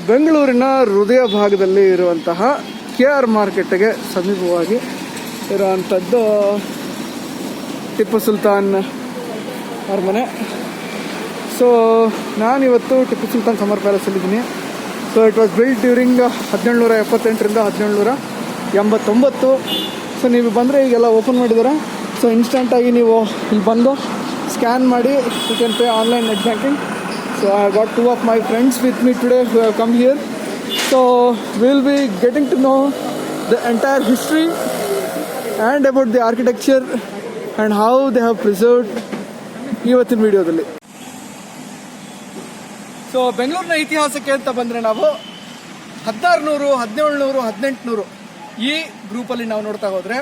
ಬೆಂಗಳೂರಿನ ಹೃದಯ ಭಾಗದಲ್ಲಿ ಇರುವಂತಹ KR ಮಾರ್ಕೆಟ್ಗೆ ಸಮೀಪವಾಗಿ ಇರುವಂಥದ್ದು ಟಿಪ್ಪು ಸುಲ್ತಾನ್ ಅರಮನೆ. ಸೊ ನಾನಿವತ್ತು ಟಿಪ್ಪು ಸುಲ್ತಾನ್ ಸಮರ್ ಪ್ಯಾಲೇಸಲ್ಲಿದ್ದೀನಿ. So it was build during 1778ರಿಂದ 1789. ಸೊ ನೀವು ಬಂದರೆ ಈಗೆಲ್ಲ ಓಪನ್ ಮಾಡಿದ್ದಾರೆ. ಸೊ ಇನ್ಸ್ಟೆಂಟಾಗಿ ನೀವು ಇಲ್ಲಿ ಬಂದು ಸ್ಕ್ಯಾನ್ ಮಾಡಿ you can pay online net banking. So I got two of my friends with me today who have come here. So we'll be getting to know the entire history and about the architecture and how they have preserved ಇವತ್ತಿನ ವಿಡಿಯೋದಲ್ಲಿ. So ಬೆಂಗಳೂರಿನ ಇತಿಹಾಸಕ್ಕೆ ಅಂತ ಬಂದರೆ ನಾವು 1600, 1700, 1800 ಈ ಗ್ರೂಪಲ್ಲಿ ನಾವು ನೋಡ್ತಾ ಹೋದರೆ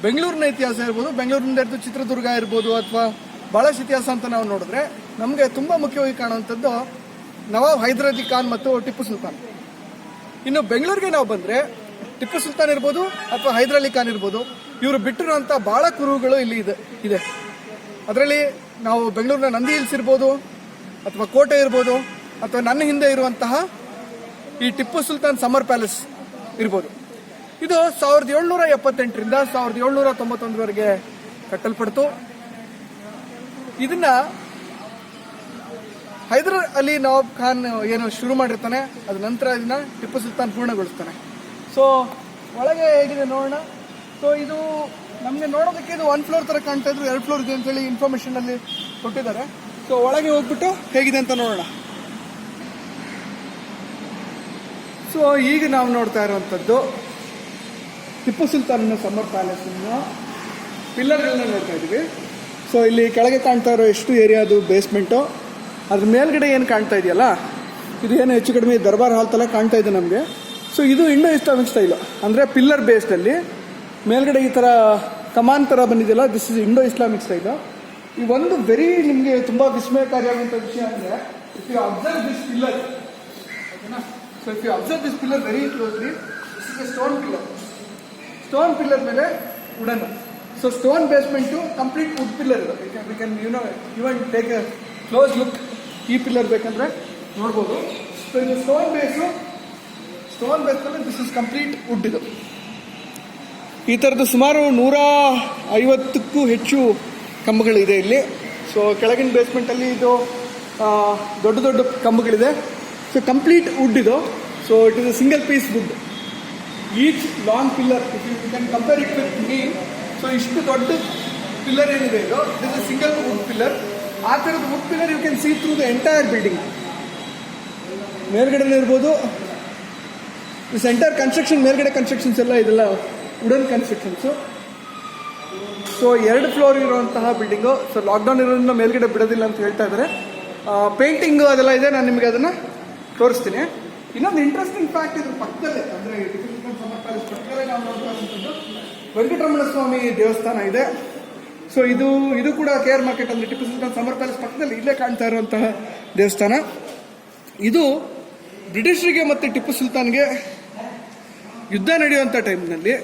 ಬೆಂಗಳೂರಿನ ಇತಿಹಾಸ ಇರ್ಬೋದು, ಬೆಂಗಳೂರಿನಿಂದ ಹಿಡಿದು ಚಿತ್ರದುರ್ಗ ಇರ್ಬೋದು ಅಥವಾ ಭಾಳಷ್ಟು ಇತಿಹಾಸ ಅಂತ ನಾವು ನೋಡಿದ್ರೆ ನಮಗೆ ತುಂಬ ಮುಖ್ಯವಾಗಿ ಕಾಣುವಂಥದ್ದು ನವಾಬ್ ಹೈದರ್ ಅಲಿ ಖಾನ್ ಮತ್ತು ಟಿಪ್ಪು ಸುಲ್ತಾನ್. ಇನ್ನು ಬೆಂಗಳೂರಿಗೆ ನಾವು ಬಂದರೆ ಟಿಪ್ಪು ಸುಲ್ತಾನ್ ಇರ್ಬೋದು ಅಥವಾ ಹೈದರ್ ಅಲಿ ಖಾನ್ ಇರ್ಬೋದು, ಇವರು ಬಿಟ್ಟಿರುವಂಥ ಭಾಳ ಕುರುಹುಗಳು ಇಲ್ಲಿ ಇದೆ. ಅದರಲ್ಲಿ ನಾವು ಬೆಂಗಳೂರಿನ ನಂದಿ ಹಿಲ್ಸ್ ಇರ್ಬೋದು ಅಥವಾ ಕೋಟೆ ಇರ್ಬೋದು ಅಥವಾ ನನ್ನ ಹಿಂದೆ ಇರುವಂತಹ ಈ ಟಿಪ್ಪು ಸುಲ್ತಾನ್ ಸಮರ್ ಪ್ಯಾಲೇಸ್ ಇರ್ಬೋದು. ಇದು 1778ರಿಂದ 1791ವರೆಗೆ ಕಟ್ಟಲ್ಪಡ್ತು. ಇದನ್ನ ಹೈದರ್ ಅಲಿ ನವಾಬ್ ಖಾನ್ ಏನು ಶುರು ಮಾಡಿರ್ತಾನೆ, ಅದ ನಂತರ ಇದನ್ನ ಟಿಪ್ಪು ಸುಲ್ತಾನ್ ಪೂರ್ಣಗೊಳಿಸ್ತಾನೆ. ಸೊ ಒಳಗೆ ಹೇಗಿದೆ ನೋಡೋಣ. ಸೊ ಇದು ನಮಗೆ ನೋಡೋದಕ್ಕೆ ಇದು 1 ಫ್ಲೋರ್ ಥರ ಕಾಣ್ತಾ ಇದ್ರು, 2 ಫ್ಲೋರ್ ಇದೆ ಅಂತೇಳಿ ಇನ್ಫಾರ್ಮೇಶನ್ ಅಲ್ಲಿ ಕೊಟ್ಟಿದ್ದಾರೆ. ಸೊ ಒಳಗೆ ಹೋಗ್ಬಿಟ್ಟು ಹೇಗಿದೆ ಅಂತ ನೋಡೋಣ. ಸೊ ಈಗ ನಾವು ನೋಡ್ತಾ ಇರುವಂಥದ್ದು ಟಿಪ್ಪು ಸುಲ್ತಾನ್ ಸಮರ್ ಪ್ಯಾಲೇಸ್ನ ಪಿಲ್ಲರ್ಗಳನ್ನ ನೋಡ್ತಾ ಇದ್ದೀವಿ. ಸೊ ಇಲ್ಲಿ ಕೆಳಗೆ ಕಾಣ್ತಾ ಇರೋ ಎಷ್ಟು ಏರಿಯಾ ಅದು ಬೇಸ್ಮೆಂಟು, ಅದ್ರ ಮೇಲ್ಗಡೆ ಏನು ಕಾಣ್ತಾ ಇದೆಯಲ್ಲ ಇದು ಏನು ಹೆಚ್ಚು ಕಡಿಮೆ ದರ್ಬಾರ್ ಹಾಲ್ ಥರ ಕಾಣ್ತಾ ಇದೆ ನಮಗೆ. ಸೊ ಇದು ಇಂಡೋ ಇಸ್ಲಾಮಿಕ್ ಸ್ಟೈಲು, ಅಂದರೆ ಪಿಲ್ಲರ್ ಬೇಸ್ಡಲ್ಲಿ ಮೇಲ್ಗಡೆ ಈ ಥರ ಕಮಾನ್ ಥರ ಬಂದಿದೆಯಲ್ಲ, this is Indo Islamic style. ಈ ಒಂದು ವೆರಿ ನಿಮಗೆ ತುಂಬ ವಿಸ್ಮಯಕಾರಿಯಾದಂಥ ವಿಷಯ ಅಂದರೆ if you observe this pillar, ಓಕೆನಾ. So if you observe this pillar very closely, this is a stone pillar ಮೇಲೆ wooden. So stone basement complete wood pillar ಇದೆ. We can even take a close look. ಈ pillar ಬೇಕಂದ್ರೆ ನೋಡ್ಬೋದು. So ಇದು stone ಬೇಸ್ನಲ್ಲಿ this is complete wood. ಇದು ಈ ಥರದ್ದು ಸುಮಾರು 150ಕ್ಕೂ ಹೆಚ್ಚು ಕಂಬಗಳಿದೆ ಇಲ್ಲಿ. ಸೊ ಕೆಳಗಿನ ಬೇಸ್ಮೆಂಟಲ್ಲಿ ಇದು ದೊಡ್ಡ ದೊಡ್ಡ ಕಂಬಗಳಿದೆ. ಸೊ ಕಂಪ್ಲೀಟ್ ವುಡ್ ಇದು. So it is a single piece wood. Each long pillar if you can compare it with me. So ಇಷ್ಟು ದೊಡ್ಡ ಪಿಲ್ಲರ್ ಏನಿದೆ ಇದು, this is single wood pillar. ಆ ಥರದ wood pillar you can see through the entire building. ಮೇಲ್ಗಡೆ ಇರ್ಬೋದು, this entire construction, ಮೇಲ್ಗಡೆ constructions ಎಲ್ಲ ಇದೆಲ್ಲ ವುಡನ್ ಕನ್ಸ್ಟ್ರಕ್ಷನ್ಸು. ಸೊ 2 ಫ್ಲೋರ್ ಇರುವಂತಹ ಬಿಲ್ಡಿಂಗು. ಸೊ ಲಾಕ್ಡೌನ್ ಇರೋದ್ರಿಂದ ಮೇಲ್ಗಡೆ ಬಿಡೋದಿಲ್ಲ ಅಂತ ಹೇಳ್ತಾ ಇದ್ದಾರೆ. ಪೇಂಟಿಂಗು ಅದೆಲ್ಲ ಇದೆ, ನಾನು ನಿಮಗೆ ಅದನ್ನು ತೋರಿಸ್ತೀನಿ. ಇನ್ನೊಂದು ಇಂಟ್ರೆಸ್ಟಿಂಗ್ ಫ್ಯಾಕ್ಟ್ ಇದ್ರ ಪಕ್ಕದಲ್ಲೇ, ಅಂದರೆ ಟಿಪ್ಪು ಸುಲ್ತಾನ್ ಸಮರ್ ಪ್ಯಾಲೇಸ್ ಪಕ್ಕದಲ್ಲೇ ನಾವು ನೋಡ್ತಾ ಇರುವಂಥದ್ದು ವೆಂಕಟರಮಣ ಸ್ವಾಮಿ ದೇವಸ್ಥಾನ ಇದೆ. ಸೊ ಇದು ಕೂಡ KR ಮಾರ್ಕೆಟ್ ಅಂದರೆ ಟಿಪ್ಪು ಸುಲ್ತಾನ್ ಸಮರ್ ಪ್ಯಾಲೇಸ್ ಪಕ್ಕದಲ್ಲಿ ಇಲ್ಲೇ ಕಾಣ್ತಾ ಇರುವಂತಹ ದೇವಸ್ಥಾನ. ಇದು ಬ್ರಿಟಿಷರಿಗೆ ಮತ್ತು ಟಿಪ್ಪು ಸುಲ್ತಾನ್ಗೆ ಯುದ್ಧ ನಡೆಯುವಂಥ ಟೈಮ್ನಲ್ಲಿ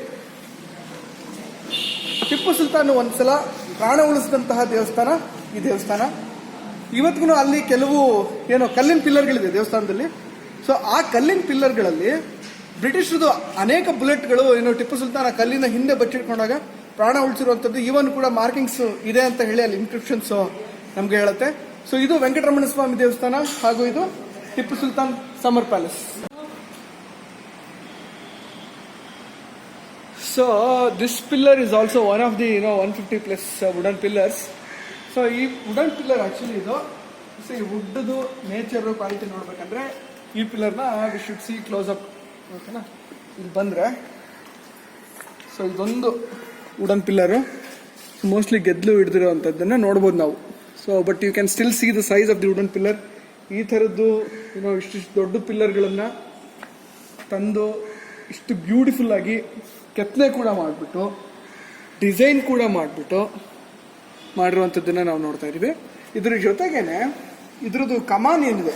ಟಿಪ್ಪು ಸುಲ್ತಾನ್ ಒಂದ್ಸಲ ಪ್ರಾಣ ಉಳಿಸಿದಂತಹ ದೇವಸ್ಥಾನ ಈ ದೇವಸ್ಥಾನ. ಇವತ್ತಿಗೂ ಅಲ್ಲಿ ಕೆಲವು ಕಲ್ಲಿನ ಪಿಲ್ಲರ್ಗಳಿದೆ ದೇವಸ್ಥಾನದಲ್ಲಿ. ಸೊ ಆ ಕಲ್ಲಿನ ಪಿಲ್ಲರ್ಗಳಲ್ಲಿ ಬ್ರಿಟಿಷರದು ಅನೇಕ ಬುಲೆಟ್ಗಳು ಟಿಪ್ಪು ಸುಲ್ತಾನ್ ಕಲ್ಲಿನ ಹಿಂದೆ ಬಚ್ಚಿಟ್ಕೊಂಡಾಗ ಪ್ರಾಣ ಉಳಿಸಿರುವಂಥದ್ದು ಇವನ್ ಕೂಡ ಮಾರ್ಕಿಂಗ್ಸ್ ಇದೆ ಅಂತ ಹೇಳಿ ಅಲ್ಲಿ ಇನ್ಸ್ಕ್ರಿಪ್ಷನ್ಸ್ ನಮ್ಗೆ ಹೇಳುತ್ತೆ. ಸೊ ಇದು ವೆಂಕಟರಮಣ ಸ್ವಾಮಿ ದೇವಸ್ಥಾನ ಹಾಗೂ ಇದು Tipu Sultan summer palace. So this pillar is also one of the 150+ wooden pillars. So ಈ ವುಡನ್ ಪಿಲ್ಲರ್ ಆಕ್ಚುಲಿ ಇದು. ಸೊ ಈ ವುಡ್ದು ನೇಚರ್ ಕ್ವಾಲಿಟಿ ನೋಡ್ಬೇಕಂದ್ರೆ ಈ ಪಿಲ್ಲರ್ನ we should see close up, ಓಕೆನಾ. ಇಲ್ಲಿ ಬಂದರೆ ಸೊ ಇದೊಂದು ವುಡನ್ ಪಿಲ್ಲರು ಮೋಸ್ಟ್ಲಿ ಗೆದ್ಲು ಹಿಡಿದಿರೋವಂಥದ್ದನ್ನು ನೋಡ್ಬೋದು ನಾವು. So but you can still see the size of the wooden pillar. ಈ ಥರದ್ದು ಇಷ್ಟಿಷ್ಟು ದೊಡ್ಡ ಪಿಲ್ಲರ್ಗಳನ್ನು ತಂದು ಇಷ್ಟು ಬ್ಯೂಟಿಫುಲ್ ಆಗಿ ಕೆತ್ತನೆ ಕೂಡ ಮಾಡಿಬಿಟ್ಟು ಡಿಸೈನ್ ಕೂಡ ಮಾಡಿಬಿಟ್ಟು ಮಾಡಿರುವಂಥದ್ದನ್ನು ನಾವು ನೋಡ್ತಾ ಇದ್ದೀವಿ. ಇದ್ರ ಜೊತೆಗೇನೆ ಇದ್ರದ್ದು ಕಮಾನ್ ಏನಿದೆ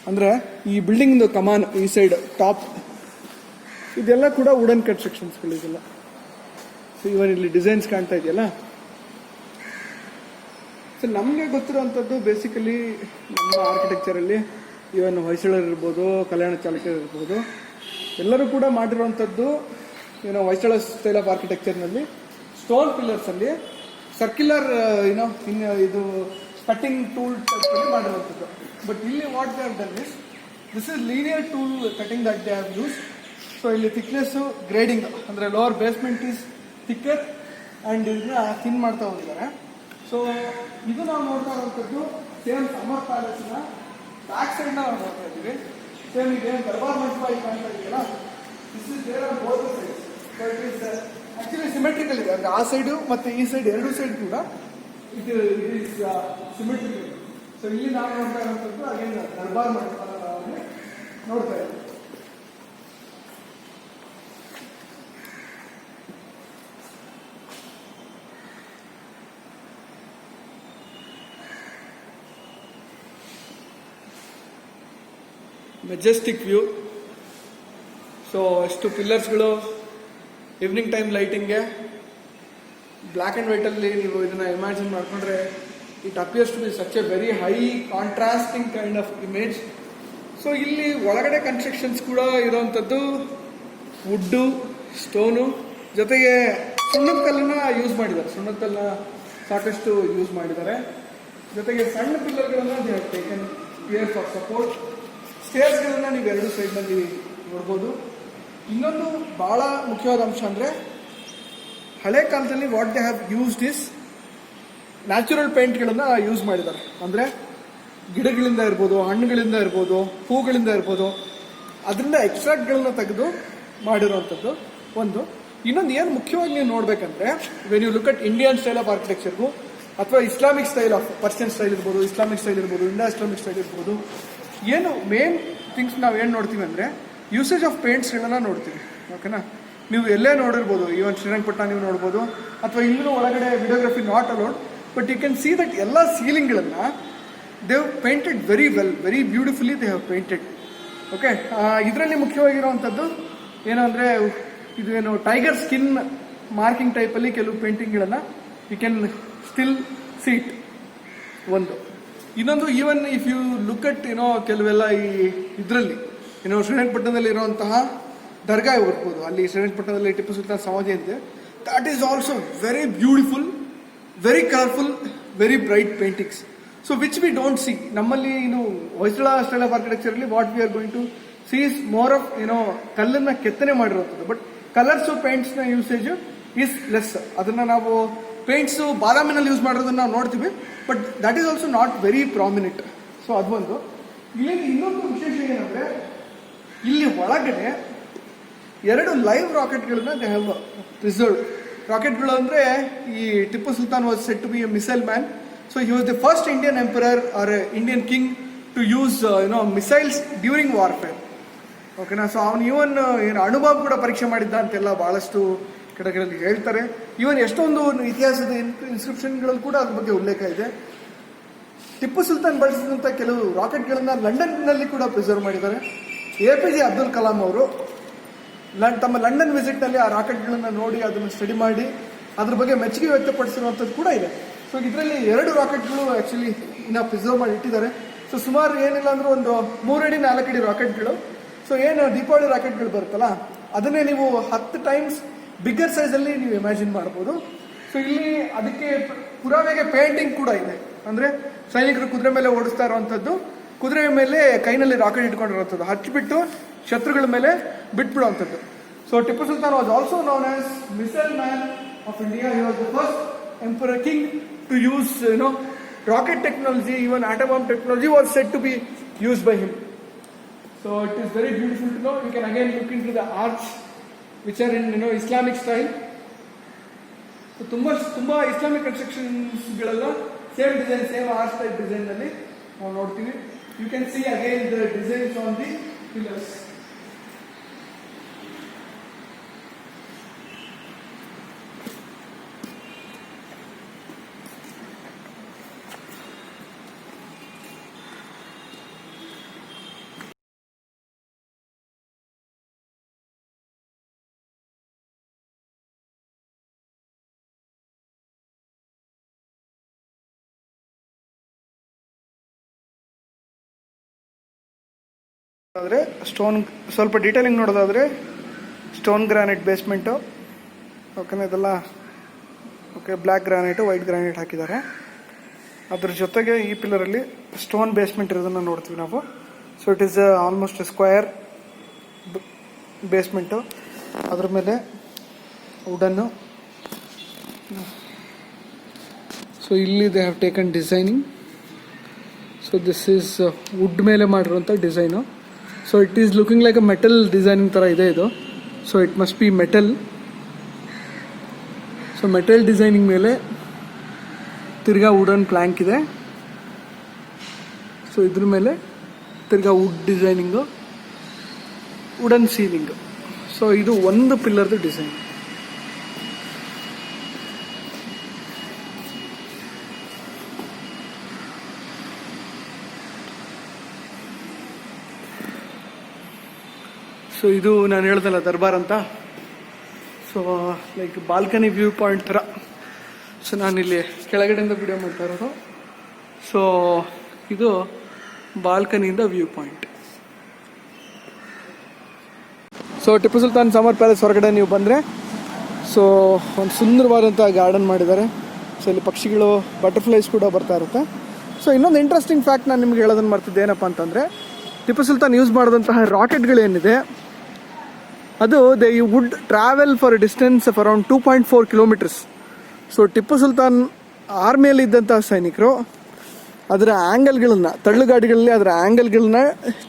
ಅಂದರೆ ಈ ಬಿಲ್ಡಿಂಗ್ದು ಕಮಾನ್ ಈ ಸೈಡ್ ಟಾಪ್ ಇದೆಲ್ಲ ಕೂಡ ವುಡನ್ ಕನ್ಸ್ಟ್ರಕ್ಷನ್ಸ್ಗಳಿದೆಲ್ಲ. ಸೊ ಇವನ್ ಇಲ್ಲಿ ಡಿಸೈನ್ಸ್ ಕಾಣ್ತಾ ಇದೆಯಲ್ಲ, ಸೊ ನಮಗೆ ಗೊತ್ತಿರೋವಂಥದ್ದು ಬೇಸಿಕಲಿ ನಮ್ಮ ಆರ್ಕಿಟೆಕ್ಚರಲ್ಲಿ ಇವನ್ ಹೊಯ್ಸಳರು ಇರ್ಬೋದು, ಕಲ್ಯಾಣ ಚಾಲುಕ್ಯರು ಇರ್ಬೋದು, ಎಲ್ಲರೂ ಕೂಡ ಮಾಡಿರುವಂಥದ್ದು ಏನೋ ಹೊಯ್ಸಳ ಸ್ಟೈಲ್ ಆಫ್ ಆರ್ಕಿಟೆಕ್ಚರ್ನಲ್ಲಿ ಸ್ಟೋನ್ ಪಿಲ್ಲರ್ಸಲ್ಲಿ ಸರ್ಕ್ಯುಲರ್ ಇದು ಕಟ್ಟಿಂಗ್ ಟೂಲ್ ಮಾಡಿರುವಂಥದ್ದು. ಬಟ್ ಇಲ್ಲಿ what they have done is this is linear tool cutting that they have use. So ಇಲ್ಲಿ ಥಿಕ್ನೆಸ್ಸು ಗ್ರೇಡಿಂಗ್ ಅಂದರೆ lower basement is thicker and ಇದನ್ನ ಥಿನ್ ಮಾಡ್ತಾ ಹೋಗಿದ್ದಾರೆ. ಸೊ ಇದು ನಾವು ನೋಡ್ತಾ ಇರುವಂಥದ್ದು ಸೇಮ್ ಸಮರ್ ಪ್ಯಾಲೇಸ್ನ ಬ್ಯಾಕ್ ಸೈಡ್ನ ನಾವು ನೋಡ್ತಾ ಇದ್ದೀವಿ. ಸೇಮ್ ಇದೇನು ದರ್ಬಾರ್ ಮಂಟಪ ಈಗ ಕಾಣ್ತಾ ಇದೆಯಲ್ಲ, this is there on both sides. So it is actually symmetrical ಇದೆ, ಅಂದರೆ ಆ ಸೈಡು ಮತ್ತು ಈ ಸೈಡ್ ಎರಡೂ ಸೈಡ್ ಕೂಡ ಇದು ಈಸ್ ಸಿಮೆಟ್ರಿಕಲ್. ಸೊ ಇಲ್ಲಿ ನಾವು ನೋಡ್ತಾ ಇರುವಂಥದ್ದು ಅಗೇನ್ ದರ್ಬಾರ್ ಮಂಟಪನ ನಾವು ನೋಡ್ತಾ ಇದ್ದೀವಿ. Majestic view. ಸೊ ಎಷ್ಟು ಪಿಲ್ಲರ್ಸ್ಗಳು, ಈವ್ನಿಂಗ್ ಟೈಮ್ ಲೈಟಿಂಗ್ಗೆ ಬ್ಲ್ಯಾಕ್ ಆ್ಯಂಡ್ ವೈಟಲ್ಲಿ ನೀವು ಇದನ್ನು ಇಮ್ಯಾಜಿನ್ ಮಾಡಿಕೊಂಡ್ರೆ it appears to be such a very high contrasting kind of image. So ಇಲ್ಲಿ ಒಳಗಡೆ ಕನ್ಸ್ಟ್ರಕ್ಷನ್ಸ್ ಕೂಡ ಇರೋವಂಥದ್ದು ವುಡ್ಡು, ಸ್ಟೋನು, ಜೊತೆಗೆ ಸುಣ್ಣದ ಕಲ್ಲನ್ನ ಯೂಸ್ ಮಾಡಿದ್ದಾರೆ. ಸುಣ್ಣದ ಕಲ್ಲನ್ನ ಸಾಕಷ್ಟು ಯೂಸ್ ಮಾಡಿದ್ದಾರೆ. ಜೊತೆಗೆ ಸಣ್ಣ ಪಿಲ್ಲರ್ಗಳನ್ನು they have taken here for support. ಸ್ಟೇರ್ಸ್ಗಳನ್ನ ನೀವು ಎರಡು ಸೈಡ್ನಲ್ಲಿ ನೋಡ್ಬೋದು. ಇನ್ನೊಂದು ಭಾಳ ಮುಖ್ಯವಾದ ಅಂಶ ಅಂದರೆ ಹಳೆ ಕಾಲದಲ್ಲಿ what they have used is natural ಪೇಂಟ್ಗಳನ್ನು ಯೂಸ್ ಮಾಡಿದ್ದಾರೆ. ಅಂದರೆ ಗಿಡಗಳಿಂದ ಇರ್ಬೋದು, ಹಣ್ಣುಗಳಿಂದ ಇರ್ಬೋದು, ಹೂಗಳಿಂದ ಇರ್ಬೋದು, ಅದರಿಂದ ಎಕ್ಸ್ಟ್ರಾಕ್ಟ್ಗಳನ್ನ ತೆಗೆದು ಮಾಡಿರೋವಂಥದ್ದು ಒಂದು. ಇನ್ನೊಂದು ಏನು ಮುಖ್ಯವಾಗಿ ನೀವು ನೋಡಬೇಕಂದ್ರೆ when you look at Indian style of ಆರ್ಕಿಟೆಕ್ಚರ್ಗೂ ಅಥವಾ Islamic style of Persian style ಇರ್ಬೋದು, ಇಸ್ಲಾಮಿಕ್ ಸ್ಟೈಲ್ ಇರ್ಬೋದು, ಇಂಡೋ ಇಸ್ಲಾಮಿಕ್ ಸ್ಟೈಲ್ ಇರ್ಬೋದು, ಏನು ಮೇನ್ ಥಿಂಗ್ಸ್ ನಾವು ಏನು ನೋಡ್ತೀವಿ ಅಂದರೆ ಯೂಸೇಜ್ ಆಫ್ ಪೇಂಟ್ಸ್ಗಳನ್ನ ನೋಡ್ತೀವಿ. ಓಕೆನಾ, ನೀವು ಎಲ್ಲೇ ನೋಡಿರ್ಬೋದು, ಈವನ್ ಶ್ರೀರಂಗಪಟ್ಟಣ ನೀವು ನೋಡ್ಬೋದು, ಅಥವಾ ಇಲ್ಲೂ ಒಳಗಡೆ videography not allowed, but you can see that ಎಲ್ಲ ಸೀಲಿಂಗ್ಗಳನ್ನು they have painted very well, very beautifully they have painted. Okay, ಇದರಲ್ಲಿ ಮುಖ್ಯವಾಗಿರುವಂಥದ್ದು ಏನು ಅಂದರೆ ಇದು ಏನು ಟೈಗರ್ ಸ್ಕಿನ್ ಮಾರ್ಕಿಂಗ್ ಟೈಪಲ್ಲಿ ಕೆಲವು ಪೇಂಟಿಂಗ್ಗಳನ್ನು ಯು ಕ್ಯಾನ್ ಸ್ಟಿಲ್ ಸೀಟ್ ಒಂದು. ಇನ್ನೊಂದು even if you look at ಕೆಲವೆಲ್ಲ ಈ ಇದರಲ್ಲಿ ಶ್ರೀರಂಗಪಟ್ಟಣದಲ್ಲಿ ಇರುವಂತಹ ದರ್ಗಾ ಇರ್ಬೋದು, ಅಲ್ಲಿ ಶ್ರೀರಂಗಪಟ್ಟಣದಲ್ಲಿ ಟಿಪ್ಪು ಸುಲ್ತಾನ್ ಸಮಾಧಿ ಇದೆ. That is also very beautiful, very colourful, very bright paintings. So which we don't see ನಮ್ಮಲ್ಲಿ ಹೊಯ್ಸಳ ಸ್ಟೈಲ್ ಆಫ್ ಆರ್ಕಿಟೆಕ್ಚರಲ್ಲಿ what we are going to see is more of ಕಲ್ಲನ್ನ ಕೆತ್ತನೆ ಮಾಡಿರುವಂಥದ್ದು. ಬಟ್ ಕಲರ್ಸು ಪೇಂಟ್ಸ್ನ ಯೂಸೇಜ್ ಈಸ್ ಲೆಸ್. ಅದನ್ನು ನಾವು paints ಬಾದಾಮಿನಲ್ಲಿ use ಮಾಡೋದನ್ನ ನಾವು ನೋಡ್ತೀವಿ, but that is also not very prominent. So ಅದೊಂದು. ಇಲ್ಲಿ ಇನ್ನೊಂದು ವಿಶೇಷ ಏನಂದರೆ ಇಲ್ಲಿ ಒಳಗಡೆ ಎರಡು ಲೈವ್ ರಾಕೆಟ್ಗಳನ್ನ ದೇ ಹ್ಯಾವ್ ಪ್ರಿಸರ್ವ್. ರಾಕೆಟ್ಗಳು ಅಂದರೆ ಈ Tipu Sultan was set to be a missile man. So he was the first Indian emperor or Indian king to use missiles during warfare. ಓಕೆನಾ, ಸೊ ಅವನು ಇವನ್ ಏನು ಅಣುಬಾಂಬ್ ಕೂಡ ಪರೀಕ್ಷೆ ಮಾಡಿದ್ದ ಅಂತೆಲ್ಲ ಭಾಳಷ್ಟು ಕಡೆಗಳಲ್ಲಿ ಹೇಳ್ತಾರೆ. ಇವನ್ ಎಷ್ಟೊಂದು ಇತಿಹಾಸದ ಇನ್ಸ್ಕ್ರಿಪ್ಷನ್ಗಳಲ್ಲಿ ಕೂಡ ಅದ್ರ ಬಗ್ಗೆ ಉಲ್ಲೇಖ ಇದೆ. ಟಿಪ್ಪು ಸುಲ್ತಾನ್ ಬಳಸಿದಂಥ ಕೆಲವು ರಾಕೆಟ್ಗಳನ್ನು ಲಂಡನ್ನಲ್ಲಿ ಕೂಡ ಪ್ರಿಸರ್ವ್ ಮಾಡಿದ್ದಾರೆ. APJ ಅಬ್ದುಲ್ ಕಲಾಂ ಅವರು ತಮ್ಮ ಲಂಡನ್ ವಿಸಿಟ್ನಲ್ಲಿ ಆ ರಾಕೆಟ್ಗಳನ್ನು ನೋಡಿ ಅದನ್ನು ಸ್ಟಡಿ ಮಾಡಿ ಅದ್ರ ಬಗ್ಗೆ ಮೆಚ್ಚುಗೆ ವ್ಯಕ್ತಪಡಿಸಿರುವಂಥದ್ದು ಕೂಡ ಇದೆ. ಸೊ ಇದರಲ್ಲಿ 2 ರಾಕೆಟ್ಗಳು ಆ್ಯಕ್ಚುಲಿ ಇನ್ನು ಪ್ರಿಸರ್ವ್ ಮಾಡಿ ಇಟ್ಟಿದ್ದಾರೆ. ಸೊ ಸುಮಾರು ಏನಿಲ್ಲ ಅಂದರೂ ಒಂದು 3 ಅಡಿ 4 ಅಡಿ ರಾಕೆಟ್ಗಳು. ಸೊ ಏನು ದೀಪಾವಳಿ ರಾಕೆಟ್ಗಳು ಬರುತ್ತಲ್ಲ, ಅದನ್ನೇ ನೀವು 10 ಟೈಮ್ಸ್ ಬಿಗ್ಗರ್ ಸೈಜಲ್ಲಿ ನೀವು ಇಮ್ಯಾಜಿನ್ ಮಾಡ್ಬೋದು. ಸೊ ಇಲ್ಲಿ ಅದಕ್ಕೆ ಪುರಾವೆಗೆ ಪೇಂಟಿಂಗ್ ಕೂಡ ಇದೆ. ಅಂದರೆ ಸೈನಿಕರು ಕುದುರೆ ಮೇಲೆ ಓಡಿಸ್ತಾ ಇರುವಂಥದ್ದು, ಕುದುರೆ ಮೇಲೆ ಕೈನಲ್ಲಿ ರಾಕೆಟ್ ಇಟ್ಕೊಂಡಿರುವಂಥದ್ದು, ಹಚ್ಚಿಬಿಟ್ಟು ಶತ್ರುಗಳ ಮೇಲೆ ಬಿಟ್ಬಿಡುವಂಥದ್ದು. So Tipu Sultan was also known as missile man of India. He was the first emperor king to use rocket technology. Even atom bomb technology was set to be used by him. So it is very beautiful to know. You can again look into the arch which are in Islamic style. So ತುಂಬಾ Islamic ಕನ್ಸ್ಟ್ರಕ್ಷನ್ಸ್ಗಳೆಲ್ಲ same design, same arch type design ನಲ್ಲಿ ನಾವು ನೋಡ್ತೀವಿ. You can see again the designs on the pillars. ಆದರೆ stone ಸ್ವಲ್ಪ detailing ನೋಡೋದಾದರೆ stone granite basement, ಓಕೆನಾ, ಇದೆಲ್ಲ okay, black granite white granite ಹಾಕಿದ್ದಾರೆ. ಅದ್ರ ಜೊತೆಗೆ ಈ ಪಿಲ್ಲರಲ್ಲಿ ಸ್ಟೋನ್ ಬೇಸ್ಮೆಂಟ್ ಇರೋದನ್ನು ನೋಡ್ತೀವಿ ನಾವು. So it is almost square basement, ಅದ್ರ ಮೇಲೆ ವುಡನ್ನು. ಸೊ ಇಲ್ಲಿ they have taken designing. So this is wood ಮೇಲೆ ಮಾಡಿರುವಂಥ design. So it is looking like a metal designing ಥರ ಇದೆ ಇದು. So it must be metal. So metal designing ಮೇಲೆ ತಿರ್ಗಾ ವುಡನ್ ಪ್ಲ್ಯಾಂಕ್ ಇದೆ. ಸೊ ಇದ್ರ ಮೇಲೆ ತಿರ್ಗಾ wood designing, wooden ceiling. So ಇದು ಒಂದು ಪಿಲ್ಲರ್ದು ಡಿಸೈನ್. ಸೊ ಇದು ನಾನು ಹೇಳ್ದಲ್ಲ ದರ್ಬಾರ್ ಅಂತ. So like balcony view point ಥರ. ಸೊ ನಾನಿಲ್ಲಿ ಕೆಳಗಡೆಯಿಂದ ವಿಡಿಯೋ ಮಾಡ್ತಾ ಇರೋದು. ಸೊ ಇದು ಬಾಲ್ಕನಿಯಿಂದ view point. So Tipu Sultan summer palace ಹೊರಗಡೆ ನೀವು ಬಂದರೆ ಸೊ ಒಂದು ಸುಂದರವಾದಂಥ ಗಾರ್ಡನ್ ಮಾಡಿದ್ದಾರೆ. ಸೊ ಇಲ್ಲಿ ಪಕ್ಷಿಗಳು, ಬಟರ್ಫ್ಲೈಸ್ ಕೂಡ ಬರ್ತಾ ಇರುತ್ತೆ. ಸೊ ಇನ್ನೊಂದು ಇಂಟ್ರೆಸ್ಟಿಂಗ್ ಫ್ಯಾಕ್ಟ್ ನಾನು ನಿಮ್ಗೆ ಹೇಳೋದನ್ನು ಮಾಡ್ತಿದ್ದೆ, ಏನಪ್ಪ ಅಂತಂದರೆ ಟಿಪ್ಪು ಸುಲ್ತಾನ್ ಯೂಸ್ ಮಾಡಿದಂತಹ ರಾಕೆಟ್ಗಳೇನಿದೆ ಅದು they would travel for distance of around 2.4 kilometres. So Tipu Sultan ಆರ್ಮಿಯಲ್ಲಿ ಇದ್ದಂತಹ ಸೈನಿಕರು ಅದರ ಆ್ಯಂಗಲ್ಗಳನ್ನು, ತಳ್ಳುಗಾಡಿಗಳಲ್ಲಿ ಅದರ ಆ್ಯಂಗಲ್ಗಳನ್ನ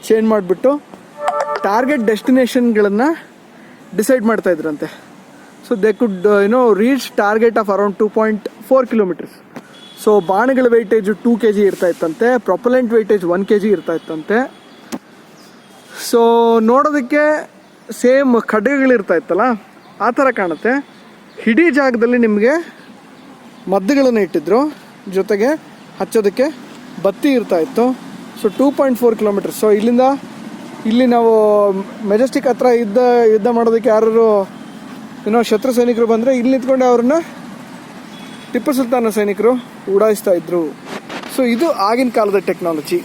ಚೇಂಜ್ ಮಾಡಿಬಿಟ್ಟು ಟಾರ್ಗೆಟ್ ಡೆಸ್ಟಿನೇಷನ್ಗಳನ್ನು ಡಿಸೈಡ್ ಮಾಡ್ತಾ ಇದ್ರಂತೆ. So they could reach target of around 2.4 kilometres. So ಬಾಣಗಳ ವೆಯ್ಟೇಜು 2 kg ಇರ್ತಾ ಇತ್ತಂತೆ, ಪ್ರೊಪಲೆಂಟ್ ವೆಯ್ಟೇಜ್ 1 kg ಇರ್ತಾ ಇತ್ತಂತೆ. ಸೊ ನೋಡೋದಕ್ಕೆ ಸೇಮ್ ಖಡ್ಗಗಳಿರ್ತಾ ಇತ್ತಲ್ಲ ಆ ಥರ ಕಾಣುತ್ತೆ. ಇಡೀ ಜಾಗದಲ್ಲಿ ನಿಮಗೆ ಮದ್ದುಗಳನ್ನು ಇಟ್ಟಿದ್ರು, ಜೊತೆಗೆ ಹಚ್ಚೋದಕ್ಕೆ ಬತ್ತಿ ಇರ್ತಾ ಇತ್ತು. So 2.4 kilometres. ಸೊ ಇಲ್ಲಿಂದ ಇಲ್ಲಿ ನಾವು ಮೆಜೆಸ್ಟಿಕ್ ಹತ್ರ ಯುದ್ಧ ಮಾಡೋದಕ್ಕೆ ಯಾರು ಶತ್ರು ಸೈನಿಕರು ಬಂದರೆ ಇಲ್ಲಿ ನಿಂತ್ಕೊಂಡೆ ಅವ್ರನ್ನ ಟಿಪ್ಪು ಸುಲ್ತಾನ ಸೈನಿಕರು ಉಡಾಯಿಸ್ತಾ ಇದ್ರು. ಸೊ ಇದು ಆಗಿನ ಕಾಲದ ಟೆಕ್ನಾಲಜಿ.